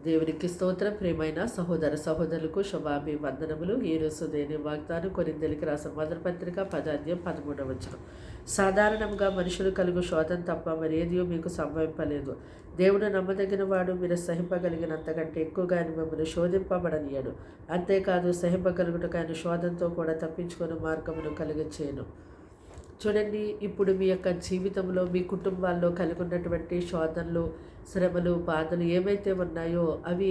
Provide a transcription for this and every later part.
దేవునికి స్తోత్రం. ప్రియమైన సహోదర సహోదరులకు శుభాభివందనములు. ఈరోజు దేని వాగ్దానం కొరింథీయులకు రాసిన మొదటి పత్రిక 10:13. సాధారణంగా మనుషులు కలుగు శోధన తప్ప మరేదియో మీకు సంభవింపలేదు. దేవుడు నమ్మదగిన వాడు, మీరు సహింపగలిగినంతకంటే ఎక్కువగా ఆయన మిమ్మల్ని శోధింపబడనీయడు. అంతేకాదు, సహింపగలుగుటకు ఆయన శోధనతో కూడా తప్పించుకునే మార్గమును కలిగించేయను. చూడండి, ఇప్పుడు మీ యొక్క జీవితంలో మీ కుటుంబాల్లో కలిగి ఉన్నటువంటి శోధనలు, శ్రమలు, బాధలు ఏమైతే ఉన్నాయో అవి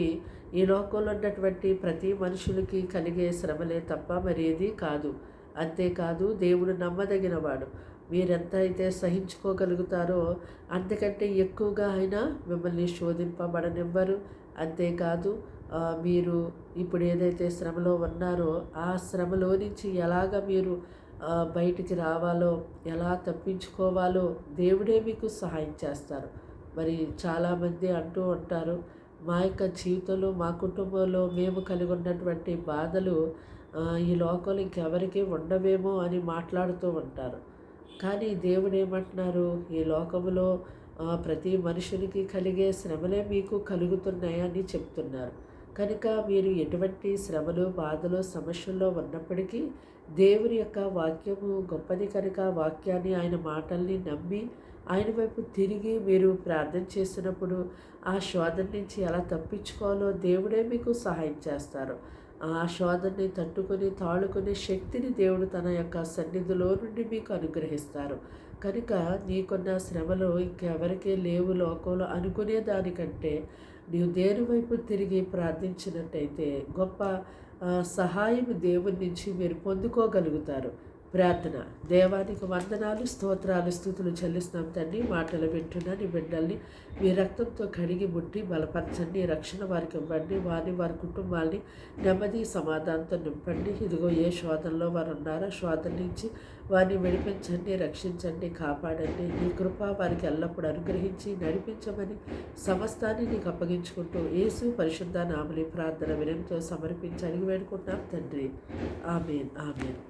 ఈ లోకంలో ఉన్నటువంటి ప్రతి మనుషులకి కలిగే శ్రమలే తప్ప మరేది కాదు. అంతేకాదు, దేవుడు నమ్మదగినవాడు. మీరెంత అయితే సహించుకోగలుగుతారో అంతకంటే ఎక్కువగా ఆయన మిమ్మల్ని శోధింపబడనివ్వరు. అంతేకాదు, మీరు ఇప్పుడు ఏదైతే శ్రమలో ఉన్నారో ఆ శ్రమలో నుంచి ఎలాగ మీరు బయటికి రావాలో, ఎలా తప్పించుకోవాలో దేవుడే మీకు సహాయం చేస్తారు. మరి చాలామంది అంటూ ఉంటారు, మా యొక్క జీవితంలో, మా కుటుంబంలో మేము కలిగి ఉన్నటువంటి బాధలు ఈ లోకంలో ఇంకెవరికి ఉండవేమో అని మాట్లాడుతూ ఉంటారు. కానీ దేవుడు ఏమంటున్నారు, ఈ లోకంలో ప్రతి మనుషునికి కలిగే శ్రమలే మీకు కలుగుతున్నాయని చెప్తున్నారు. కనుక మీరు ఎటువంటి శ్రమలు, బాధలు, సమస్యల్లో ఉన్నప్పటికీ దేవుని యొక్క వాక్యము గొప్పది కనుక వాక్యాన్ని, ఆయన మాటల్ని నమ్మి ఆయన వైపు తిరిగి మీరు ప్రార్థన చేసినప్పుడు ఆ శోధన నుంచి ఎలా తప్పించుకోవాలో దేవుడే మీకు సహాయం చేస్తారు. ఆ శోధనని తట్టుకొని తాళుకునే శక్తిని దేవుడు తన యొక్క సన్నిధిలో నుండి మీకు అనుగ్రహిస్తారు. కనుక నీకున్న శ్రమలు ఇంకెవరికీ లేవు లోకంలో అనుకునే దానికంటే నీవు దేని వైపు తిరిగి ప్రార్థించినట్టయితే గొప్ప సహాయం దేవుని నుంచి మీరు పొందుకోగలుగుతారు. ప్రార్థన. దేవానికి వందనాలు, స్తోత్రాలు, స్తుతులు చెల్లిస్తున్నాం తండ్రి. మాటలు వింటున్నా నీ బిడ్డల్ని మీ రక్తంతో కడిగి ముట్టి బలపరచండి. రక్షణ వారికి ఇవ్వండి. వారి కుటుంబాల్ని నెమ్మది సమాధానంతో నింపండి. ఇదిగో ఏ శోధనలో వారు ఉన్నారో శోధన నుంచి వారిని విడిపించండి, రక్షించండి, కాపాడండి. నీ కృప వారికి ఎల్లప్పుడూ అనుగ్రహించి నడిపించమని సమస్తాన్ని నీకు అప్పగించుకుంటూ యేసు పరిశుద్ధ నామములో ప్రార్థన వినయంతో సమర్పించి అడిగి వేడుకుంటున్నాం తండ్రి. ఆమేన్, ఆమేన్.